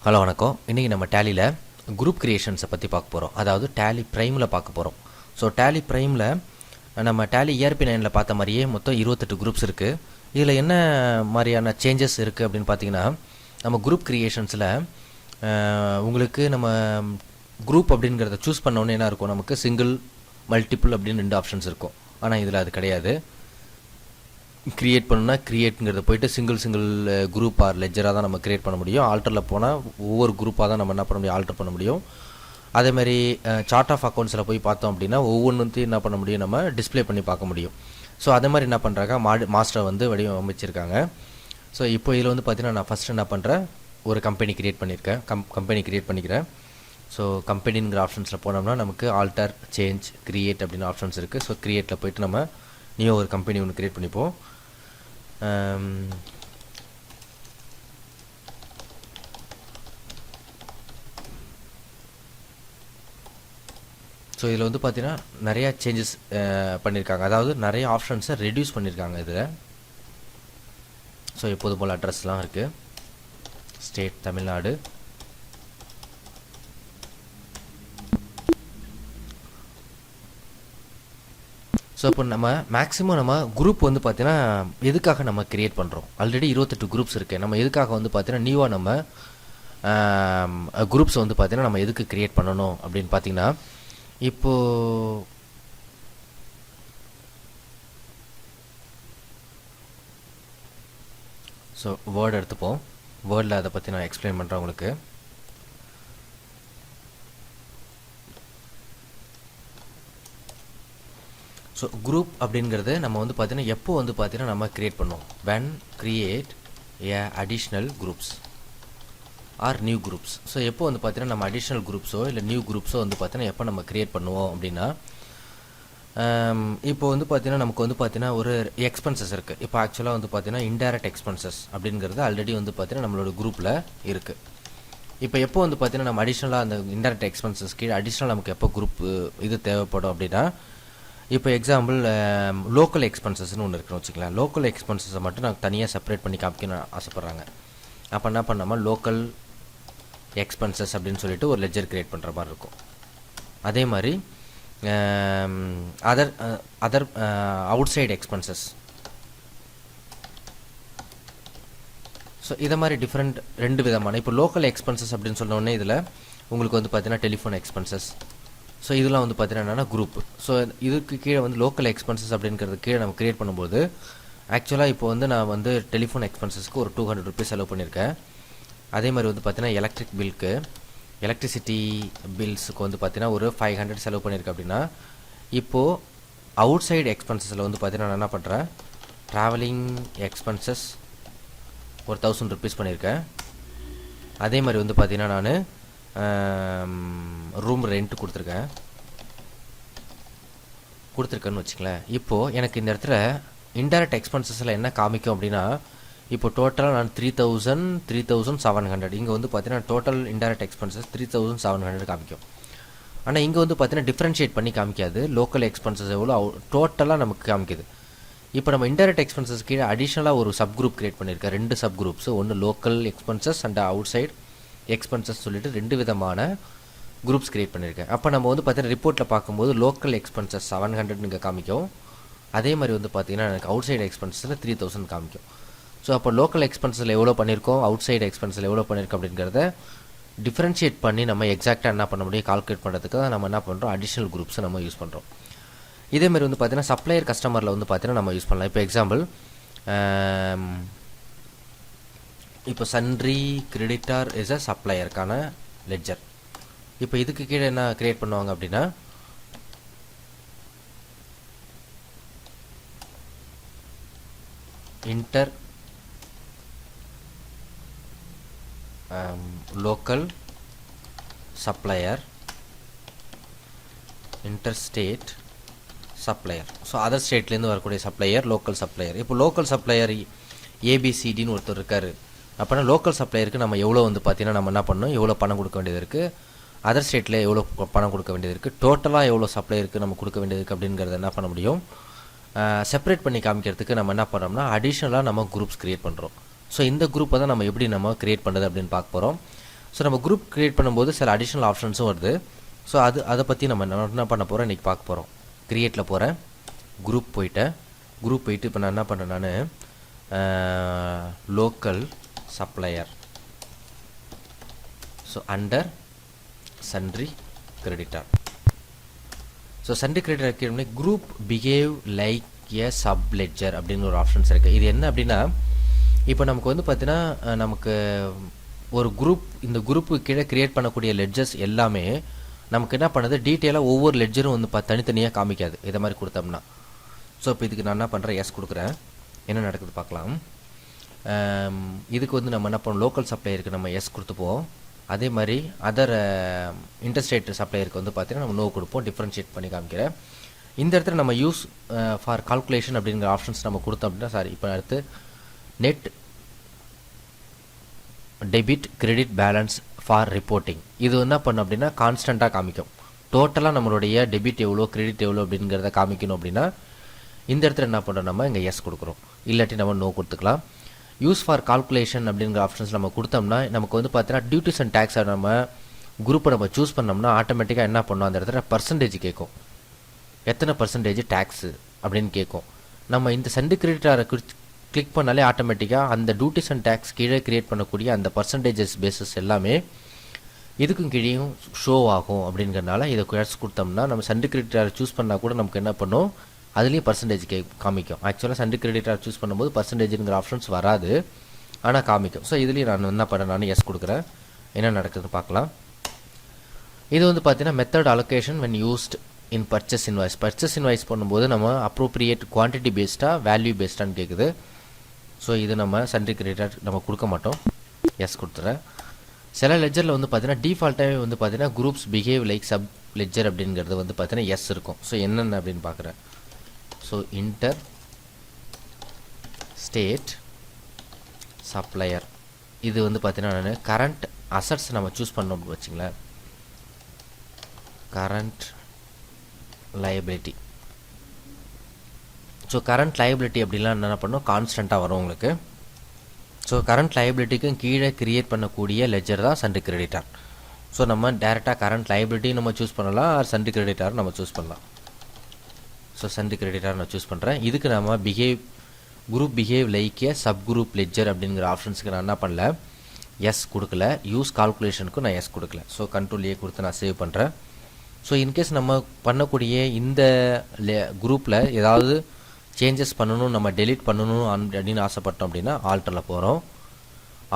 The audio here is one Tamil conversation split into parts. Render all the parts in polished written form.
ஹலோ வணக்கம். இன்றைக்கி நம்ம டேலியில் குரூப் கிரியேஷன்ஸை பற்றி பார்க்க போகிறோம். அதாவது டேலி ப்ரைமில் பார்க்க போகிறோம். ஸோ டேலி ப்ரைமில் நம்ம டேலி ERP9 பார்த்த மாதிரியே மொத்தம் 28 குரூப்ஸ் இருக்குது. இதில் என்ன மாதிரியான சேஞ்சஸ் இருக்குது அப்படின்னு பார்த்தீங்கன்னா, நம்ம குரூப் கிரியேஷன்ஸில் உங்களுக்கு நம்ம குரூப் அப்படிங்கிறத சூஸ் பண்ணோன்னே என்ன இருக்கும், நமக்கு சிங்கிள் மல்டிபிள் அப்படின்னு 2 ஆப்ஷன்ஸ் இருக்கும். ஆனால் இதில் அது கிடையாது. கிரியேட் பண்ணணும்னா கிரியேட்டுங்கிறத போய்ட்டு சிங்கிள் குரூப் ஆர் லெஜராக தான் நம்ம கிரியேட் பண்ண முடியும். ஆல்டரில் போனால் ஒவ்வொரு குரூப்பாக தான் நம்ம என்ன பண்ண முடியும், ஆல்டர் பண்ண முடியும். அதேமாதிரி சார்ட் ஆஃப் அக்கௌண்ட்ஸில் போய் பார்த்தோம் அப்படின்னா ஒவ்வொன்றுத்தையும் என்ன பண்ண முடியும், நம்ம டிஸ்பிளே பண்ணி பார்க்க முடியும். ஸோ அதே மாதிரி என்ன பண்ணுறாங்க, மாஸ்டர் வந்து வடிவமைச்சிருக்காங்க. ஸோ இப்போ இதில் வந்து பார்த்தீங்கன்னா நான் ஃபஸ்ட்டு என்ன பண்ணுறேன், ஒரு கம்பெனி கிரியேட் பண்ணியிருக்கேன். கம்பெனி கிரியேட் பண்ணிக்கிறேன். ஸோ கம்பெனிங்கிற ஆப்ஷன்ஸில் போனோம்னா நமக்கு ஆல்டர், சேஞ்ச், கிரியேட் அப்படின்னு ஆப்ஷன்ஸ் இருக்குது. ஸோ கிரியேட்டில் போய்ட்டு நம்ம நியூ ஒரு கம்பெனி ஒன்று கிரியேட் பண்ணிப்போம். ஸோ இதில் வந்து பார்த்தீங்கன்னா நிறையா சேஞ்சஸ் பண்ணியிருக்காங்க. அதாவது நிறைய ஆப்ஷன்ஸை ரெடியூஸ் பண்ணியிருக்காங்க இதில். ஸோ எப்போது போல் அட்ரஸ்லாம் இருக்குது. ஸ்டேட் தமிழ்நாடு, ஸோ இப்போ நம்ம மேக்ஸிமம் நம்ம குரூப் வந்து பார்த்தீங்கன்னா எதுக்காக நம்ம கிரியேட் பண்ணுறோம், ஆல்ரெடி 28 குரூப்ஸ் இருக்குது. நம்ம எதுக்காக வந்து பார்த்தீங்கன்னா நியூவாக நம்ம குரூப்ஸ் வந்து பார்த்தீங்கன்னா நம்ம எதுக்கு கிரியேட் பண்ணணும் அப்படின்னு பார்த்தீங்கன்னா, இப்போது ஸோ வேர்டு எடுத்துப்போம். வேர்டில் அதை பற்றி நான் எக்ஸ்பிளைன் பண்ணுறேன் உங்களுக்கு. ஸோ குரூப் அப்படிங்கிறது நம்ம வந்து பார்த்தீங்கன்னா எப்போ வந்து பார்த்தீங்கன்னா நம்ம கிரியேட் பண்ணுவோம், when create a additional groups or new groups. So எப்போ வந்து பார்த்தீங்கன்னா நம்ம அடிஷ்னல் குரூப்ஸோ இல்லை நியூ குரூப்ஸோ வந்து பார்த்தீங்கன்னா எப்போ நம்ம கிரியேட் பண்ணுவோம் அப்படின்னா, இப்போ வந்து பார்த்தீங்கன்னா நமக்கு வந்து பார்த்தீங்கன்னா ஒரு எக்ஸ்பென்சஸ் இருக்குது. இப்போ ஆக்சுவலாக வந்து பார்த்தீங்கன்னா இன்டைரக்ட் எக்ஸ்பென்சஸ் அப்படிங்கிறது ஆல்ரெடி வந்து பார்த்தீங்கன்னா நம்மளோட குரூப்பில் இருக்குது. இப்போ எப்போ வந்து பார்த்தீங்கன்னா நம்ம அடிஷ்னலாக அந்த இன்டைரக்ட் எக்ஸ்பென்சஸ் கீழே அடிஷ்னல் நமக்கு எப்போ குரூப் இது தேவைப்படும் அப்படின்னா, இப்போ எக்ஸாம்பிள் லோக்கல் எக்ஸ்பென்சஸ்னு ஒன்று இருக்குன்னு வச்சுக்கலாம். லோக்கல் எக்ஸ்பென்சஸை மட்டும் நான் தனியாக செப்பரேட் பண்ணி காமிக்கணும்னு ஆசைப்பட்றாங்க. அப்போ என்ன பண்ணாமல் லோக்கல் எக்ஸ்பென்சஸ் அப்படின்னு சொல்லிட்டு ஒரு லெஜர் கிரியேட் பண்ணுற மாதிரி இருக்கும். அதே மாதிரி other out side expenses. So இதை மாதிரி டிஃப்ரெண்ட் 2 விதமான, இப்போ லோக்கல் எக்ஸ்பென்சஸ் அப்படின்னு சொன்னோடனே இதில் உங்களுக்கு வந்து பார்த்தீங்கன்னா டெலிஃபோன் எக்ஸ்பென்சஸ். ஸோ இதெல்லாம் வந்து பார்த்தீங்கன்னா என்னென்னா குரூப். ஸோ இதுக்கு கீழே வந்து லோக்கல் எக்ஸ்பென்சஸ் அப்படிங்கிறது கீழே நம்ம கிரியேட் பண்ணும்போது ஆக்சுவலாக இப்போ வந்து நான் வந்து டெலிஃபோன் எக்ஸ்பென்சஸ்க்கு ஒரு 200 ருபீஸ் செலவு பண்ணியிருக்கேன். அதே மாதிரி வந்து பார்த்தீங்கன்னா எலக்ட்ரிக் பில்க்கு, எலக்ட்ரிசிட்டி பில்ஸுக்கு வந்து பார்த்தீங்கன்னா ஒரு 500 செலவு பண்ணியிருக்கேன். அப்படின்னா இப்போது அவுட் சைடு எக்ஸ்பென்சஸில் வந்து பார்த்தீங்கன்னா நான் என்ன பண்ணுறேன், ட்ராவலிங் எக்ஸ்பென்சஸ் ஒரு 1000 ருபீஸ் பண்ணியிருக்கேன். அதே மாதிரி வந்து பார்த்தீங்கன்னா நான் ரூம் ரெண்ட் கொடுத்துருக்கேன்னு வச்சுங்களேன். இப்போது எனக்கு இந்த இடத்துல இன்டைரக்ட் எக்ஸ்பென்சஸில் என்ன காமிக்கும் அப்படின்னா, இப்போ டோட்டலாக நான் 3700 இங்கே வந்து பார்த்தீங்கன்னா டோட்டல் இன்டைரக்ட் எக்ஸ்பென்சஸ் 3700 காமிக்கும். ஆனால் இங்கே வந்து பார்த்தீங்கன்னா டிஃப்ரென்ஷியேட் பண்ணி காமிக்காது. லோக்கல் எக்ஸ்பென்சஸ் எவ்வளோ டோட்டலாக நமக்கு காமிக்குது. இப்போ நம்ம இன்டைரக்ட் எக்ஸ்பென்சஸ் கீழே அடிஷ்னலாக ஒரு சப் குரூப் கிரியேட் பண்ணியிருக்கேன். 2 சப் குரூப்ஸ், ஒன்று local expenses and out side expenses சொல்லிட்டு 2 விதமான குரூப்ஸ் கிரியேட் பண்ணியிருக்கேன். அப்போ நம்ம வந்து பார்த்தீங்கன்னா ரிப்போர்ட்டில் பார்க்கும்போது லோக்கல் எக்ஸ்பென்சஸ் 700 இங்கே காமிக்கும். அதே மாதிரி வந்து பார்த்தீங்கன்னா எனக்கு அவுட் சைடு எக்ஸ்பென்சஸில் 3000 காமிக்கும். ஸோ அப்போ லோக்கல் எக்ஸ்பென்சஸில் எவ்வளோ பண்ணியிருக்கோம், அவுட் சைடு எக்ஸ்பென்ஸில் எவ்வளோ பண்ணியிருக்கோம் அப்படிங்கிறத டிஃப்ரென்ஷியேட் பண்ணி நம்ம எக்ஸாக்டாக என்ன பண்ண முடியும், கால்குலேட் பண்ணுறதுக்கு தான் நம்ம என்ன பண்ணுறோம், அடிஷ்னல் குரூப்ஸை நம்ம யூஸ் பண்ணுறோம். இதேமாதிரி வந்து பார்த்தீங்கன்னா சப்ளையர் கஸ்டமரில் வந்து பார்த்தீங்கன்னா நம்ம யூஸ் பண்ணலாம். இப்போ எக்ஸாம்பிள் இப்போ சன்ட்ரி கிரெடிட்டார் இஸ் அ சப்ளையருக்கான லெட்ஜர். இப்போ இதுக்கு கீழே என்ன கிரியேட் பண்ணுவாங்க அப்படின்னா, inter local supplier, inter state supplier. So other ஸ்டேட்லேருந்து வரக்கூடிய சப்ளையர் லோக்கல் சப்ளையர். இப்போ லோக்கல் சப்ளையர் ஏபிசிடின்னு ஒருத்தர் இருக்கார். அப்போனா லோக்கல் சப்ளையருக்கு நம்ம எவ்வளோ வந்து பார்த்தீங்கன்னா நம்ம என்ன பண்ணணும், எவ்வளோ பணம் கொடுக்க வேண்டியது இருக்குது, அதர் ஸ்டேட்டில் எவ்வளோ பணம் கொடுக்க வேண்டியது இருக்குது, டோட்டலாக எவ்வளோ சப்ளையருக்கு நம்ம கொடுக்க வேண்டியது இருக்குது அப்படிங்கிறத என்ன பண்ண முடியும், செப்பரேட் பண்ணி காமிக்கிறதுக்கு நம்ம என்ன பண்ணுறோம்னா அடிஷ்னலாக நம்ம குரூப்ஸ் கிரியேட் பண்ணுறோம். ஸோ இந்த குரூப்பை தான் நம்ம எப்படி நம்ம கிரியேட் பண்ணுறது அப்படின்னு பார்க்க போகிறோம். ஸோ நம்ம குரூப் க்ரியேட் பண்ணும்போது சில அடிஷ்னல் ஆப்ஷன்ஸும் வருது. ஸோ அதை பற்றி நம்ம என்ன பண்ண போகிறோம் இன்றைக்கி பார்க்க போகிறோம். க்ரியேட்டில் போகிறேன், குரூப் போயிட்டு இப்போ நான் என்ன பண்ணுறேன், local supplier, so under sundry creditor. So sundry creditor கீழே குரூப் பிஹேவ் லைக் ஏ சப் லெட்ஜர் அப்படின்னு ஒரு ஆப்ஷன்ஸ் இருக்குது. இது என்ன அப்படின்னா, இப்போ நமக்கு வந்து பார்த்தீங்கன்னா நமக்கு ஒரு குரூப், இந்த குரூப்பு கீழே க்ரியேட் பண்ணக்கூடிய லெட்ஜர்ஸ் எல்லாமே நமக்கு என்ன பண்ணுது, டீட்டெயிலாக ஒவ்வொரு லெட்ஜரும் வந்து தனித்தனியாக காமிக்காது இதை மாதிரி கொடுத்தோம்னா. ஸோ இப்போ இதுக்கு நான் என்ன பண்ணுறேன், எஸ் கொடுக்குறேன், என்ன நடக்குது பார்க்கலாம். இதுக்கு வந்து நம்ம என்ன பண்ணோம், லோக்கல் சப்ளையருக்கு நம்ம எஸ் கொடுத்துப்போம். அதே மாதிரி அதர் இன்டர்ஸ்டேட் சப்ளையருக்கு வந்து பார்த்தீங்கன்னா நம்ம நோ கொடுப்போம். டிஃப்ரென்ஷியேட் பண்ணி காமிக்கிறேன். இந்த இடத்துல நம்ம யூஸ் ஃபார் கால்குலேஷன் அப்படிங்கிற ஆப்ஷன்ஸ் நம்ம கொடுத்தோம் அப்படின்னா, இப்போ அடுத்து net debit credit balance for reporting, இது என்ன பண்ணும் அப்படின்னா கான்ஸ்டண்ட்டாக காமிக்கும். டோட்டலாக நம்மளுடைய டெபிட் எவ்வளோ கிரெடிட் எவ்வளோ அப்படிங்கிறத காமிக்கணும் அப்படின்னா இந்த இடத்துல என்ன பண்ணுறோம், நம்ம இங்கே எஸ் கொடுக்குறோம், இல்லாட்டி நம்ம நோ கொடுத்துக்கலாம். யூஸ் ஃபார் கால்குலேஷன் அப்படிங்கிற ஆப்ஷன்ஸ் நம்ம கொடுத்தோம்னா நமக்கு வந்து பார்த்தீங்கன்னா டியூட்டிஸ் அண்ட் டேக்ஸை நம்ம குரூப்பை நம்ம சூஸ் பண்ணோம்னா ஆட்டோமேட்டிக்காக என்ன பண்ணோம், அந்த இடத்துல பர்சன்டேஜ் கேட்கும், எத்தனை பர்சன்டேஜ் டேக்ஸு அப்படின்னு கேட்கும். நம்ம இந்த சன்ட்ரி கிரெடிட்டாரை கிளிக் பண்ணாலே ஆட்டோமேட்டிக்காக அந்த டியூட்டிஸ் அண்ட் டேக்ஸ் கீழே க்ரியேட் பண்ணக்கூடிய அந்த பர்சன்டேஜஸ் பேஸஸ் எல்லாமே இதுக்கும் கீழேயும் ஷோ ஆகும். அப்படிங்கிறனால இதை எஸ் கொடுத்தோம்னா நம்ம சன்ட்ரி கிரெடிட்டாரை சூஸ் பண்ணால் கூட நமக்கு என்ன பண்ணும், அதுலேயும் பர்சன்டேஜ் காமிக்கும். ஆக்சுவலாக சன்ட்ரி கிரெடிட்டார் சூஸ் பண்ணும்போது பர்சன்டேஜுங்கிற ஆப்ஷன்ஸ் வராது, ஆனால் காமிக்கும். ஸோ இதுலேயும் நான் என்ன பண்ணேன், நான் எஸ் கொடுக்குறேன், என்ன நடக்குதுன்னு பார்க்கலாம். இது வந்து பார்த்தீங்கன்னா method allocation when used in purchase invoice பண்ணும்போது நம்ம அப்ரோப்ரியேட் குவான்டிட்டி பேஸ்டாக வேல்யூ பேஸ்டான்னு கேட்குது. ஸோ இது நம்ம சன்ட்ரி கிரெடிட்டார் நம்ம கொடுக்க மாட்டோம், எஸ் கொடுத்துறேன். சில லெஜரில் வந்து பார்த்தீங்கன்னா டிஃபால்ட்டாகவே வந்து பார்த்தீங்கன்னா groups behave like sub ledger அப்படிங்கிறது வந்து பார்த்தீங்கன்னா எஸ் இருக்கும். ஸோ என்னென்ன அப்படின்னு பார்க்குறேன். ஸோ இன்டர் ஸ்டேட் சப்ளையர், இது வந்து பார்த்தீங்கன்னா நான் கரண்ட் அசட்ஸ் நம்ம சூஸ் பண்ணோம் வச்சுங்களேன், current liability. So current liability அப்படிலாம் என்ன பண்ணணும், கான்ஸ்டண்ட்டாக வரும் உங்களுக்கு. ஸோ கரண்ட் லைபிலிட்டிக்கும் கீழே க்ரியேட் பண்ணக்கூடிய லெஜர் தான் சன்ட்ரி கிரெடிட்டார். ஸோ நம்ம டேரெக்டாக கரண்ட் லைபிலிட்டி நம்ம சூஸ் பண்ணலாம், சன்ட்ரி கிரெடிட்டார் நம்ம சூஸ் பண்ணலாம். ஸோ சன்ட்ரி கிரெடிட்டார் நான் சூஸ் பண்ணுறேன். இதுக்கு நம்ம குரூப் பிஹேவ் லைக் ஏ சப் குரூப் லெஜர் அப்படிங்கிற ஆப்ஷன்ஸுக்கு நான் என்ன பண்ணல, எஸ் கொடுக்கல. யூஸ் கால்குலேஷனுக்கும் நான் எஸ் கொடுக்கல. ஸோ கண்ட்ரோல் ஏ கொடுத்து நான் சேவ் பண்ணுறேன். ஸோ இன்கேஸ் நம்ம பண்ணக்கூடிய இந்த குரூப்பில் ஏதாவது சேஞ்சஸ் பண்ணணும், நம்ம டெலீட் பண்ணணும் அப்படின்னு ஆசைப்பட்டோம் அப்படின்னா ஆல்டரில் போகிறோம்.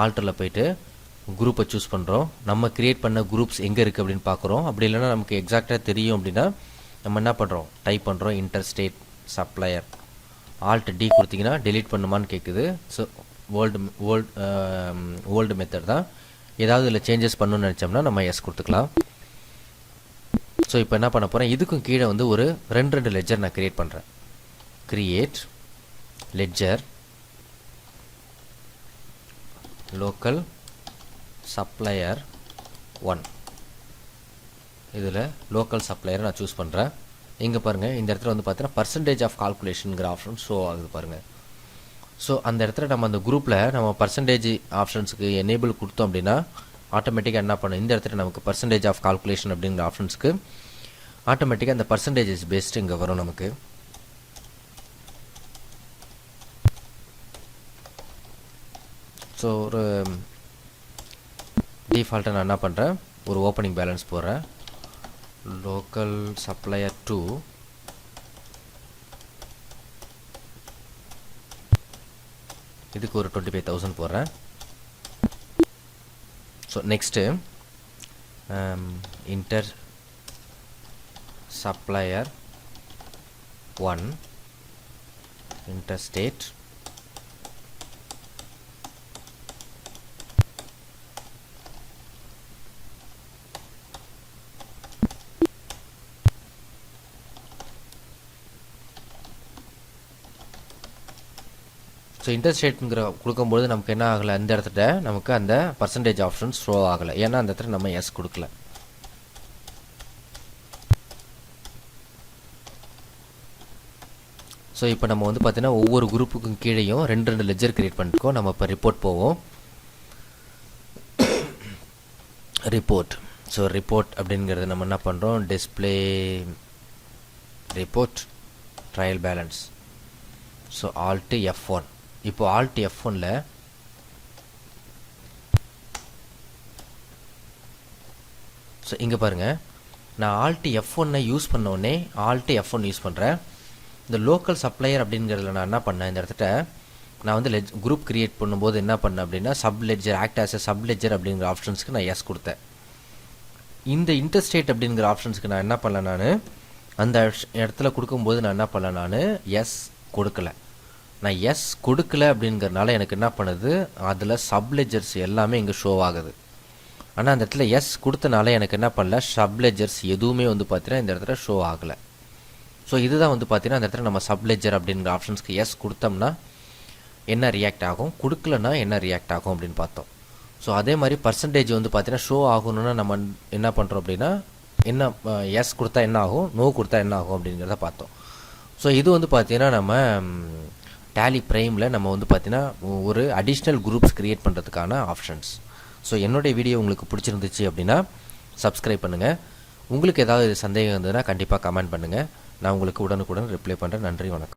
ஆல்டரில் போயிட்டு குரூப்பை சூஸ் பண்ணுறோம். நம்ம க்ரியேட் பண்ண குரூப்ஸ் எங்கே இருக்குது அப்படின்னு பார்க்குறோம். அப்படி இல்லைன்னா நமக்கு எக்ஸாக்டாக தெரியும் அப்படின்னா நம்ம என்ன பண்ணுறோம், டைப் பண்ணுறோம் இன்டர்ஸ்டேட் சப்ளையர், ஆல்ட் டி கொடுத்தீங்கன்னா டெலீட் பண்ணுமான்னு கேட்குது. ஸோ ஓல்டு மெத்தட் தான். ஏதாவது இதில் சேஞ்சஸ் பண்ணணும்னு நினச்சோம்னா நம்ம எஸ் கொடுத்துக்கலாம். ஸோ இப்போ என்ன பண்ண போகிறேன், இதுக்கும் கீழே வந்து ஒரு ரெண்டு லெஜர் நான் க்ரியேட் பண்ணுறேன். கிரியேட் லெட்ஜர் லோக்கல் சப்ளையர் 1, இதில் லோக்கல் சப்ளையரை நான் சூஸ் பண்ணுறேன். இங்கே பாருங்கள், இந்த இடத்துல வந்து பார்த்தீங்கன்னா பர்சன்டேஜ் ஆஃப் கால்குலேஷனுங்கிற ஆப்ஷன் ஷோ ஆகுது பாருங்கள். ஸோ அந்த இடத்துல நம்ம அந்த குரூப்பில் நம்ம பர்சன்டேஜ் ஆப்ஷன்ஸுக்கு எனேபிள் கொடுத்தோம் அப்படின்னா ஆட்டோமேட்டிக்காக என்ன பண்ணும், இந்த இடத்துல நமக்கு பர்சன்டேஜ் ஆஃப் கால்குலேஷன் அப்படிங்கிற ஆப்ஷன்ஸ்க்கு ஆட்டோமேட்டிக்காக அந்த பர்சன்டேஜஸ் பேஸ்டு இங்கே வரும் நமக்கு. ஸோ ஒரு டிஃபால்ட்டாக நான் என்ன பண்ணுறேன், ஒரு ஓப்பனிங் பேலன்ஸ் போடுறேன். லோக்கல் சப்ளையர் 2 இதுக்கு ஒரு 25,000 போடுறேன். So next inter supplier 1 interstate so இன்டர்ஸ்டேட்டுங்கிற கொடுக்கும்போது நமக்கு என்ன ஆகலை, அந்த இடத்துல நமக்கு அந்த பர்சன்டேஜ் ஆப்ஷன் ஷோ ஆகலை, ஏன்னா அந்த இடத்துல நம்ம எஸ் கொடுக்கல. ஸோ இப்போ நம்ம வந்து பார்த்தீங்கன்னா ஒவ்வொரு குரூப்புக்கும் கீழேயும் ரெண்டு லெஜர் கிரியேட் பண்ணிருக்கோம். நம்ம இப்போ ரிப்போர்ட் போவோம். ரிப்போர்ட். ஸோ ரிப்போர்ட் அப்படிங்கிறது நம்ம என்ன பண்ணுறோம், display report trial balance. So Alt F1. இப்போ Alt F1ல ஸோ இங்கே பாருங்கள், நான் Alt F1 யூஸ் பண்ண உடனே Alt F1 யூஸ் பண்ணுறேன். இந்த லோக்கல் சப்ளையர் அப்படிங்கிறதுல நான் என்ன பண்ணேன், இந்த இடத்துல நான் வந்து குரூப் கிரியேட் பண்ணும்போது என்ன பண்ணேன் அப்படின்னா sub ledger, act as a sub ledger அப்படிங்கிற ஆப்ஷன்ஸ்க்கு நான் எஸ் கொடுத்தேன். இந்த இன்டர்ஸ்டேட் அப்படிங்கிற ஆப்ஷன்ஸ்க்கு நான் என்ன பண்ணல, நான் அந்த இடத்துல கொடுக்கும்போது நான் என்ன பண்ணல, நான் எஸ் கொடுக்கல. நான் எஸ் கொடுக்கல அப்படிங்கிறதுனால எனக்கு என்ன பண்ணுது, அதில் சப் லெட்ஜர்ஸ் எல்லாமே இங்கே ஷோ ஆகுது. ஆனால் அந்த இடத்துல எஸ் கொடுத்தனால எனக்கு என்ன பண்ணல, சப் லெட்ஜர்ஸ் எதுவுமே வந்து பார்த்தீங்கன்னா இந்த இடத்துல ஷோ ஆகலை. ஸோ இதுதான் வந்து பார்த்தீங்கன்னா அந்த இடத்துல நம்ம சப் லெட்ஜர் அப்படிங்கிற ஆப்ஷன்ஸ்க்கு எஸ் கொடுத்தோம்னா என்ன ரியாக்ட் ஆகும், கொடுக்கலன்னா என்ன ரியாக்ட் ஆகும் அப்படின்னு பார்த்தோம். ஸோ அதே மாதிரி பர்சன்டேஜ் வந்து பார்த்தீங்கன்னா ஷோ ஆகணும்னா நம்ம என்ன பண்ணுறோம் அப்படின்னா என்ன எஸ் கொடுத்தா என்ன ஆகும், நோ கொடுத்தா என்ன ஆகும் அப்படிங்கிறத பார்த்தோம். ஸோ இது வந்து பார்த்தீங்கன்னா நம்ம டேலி ப்ரைமில் நம்ம வந்து பார்த்தீங்கன்னா ஒரு அடிஷ்னல் குரூப்ஸ் க்ரியேட் பண்ணுறதுக்கான ஆப்ஷன்ஸ். ஸோ என்னுடைய வீடியோ உங்களுக்கு பிடிச்சிருந்துச்சு அப்படின்னா சப்ஸ்கிரைப் பண்ணுங்கள். உங்களுக்கு ஏதாவது சந்தேகம் இருந்ததுன்னா கண்டிப்பாக கமெண்ட் பண்ணுங்கள். நான் உங்களுக்கு உடனுக்குடன் ரிப்ளை பண்ணுறேன். நன்றி, வணக்கம்.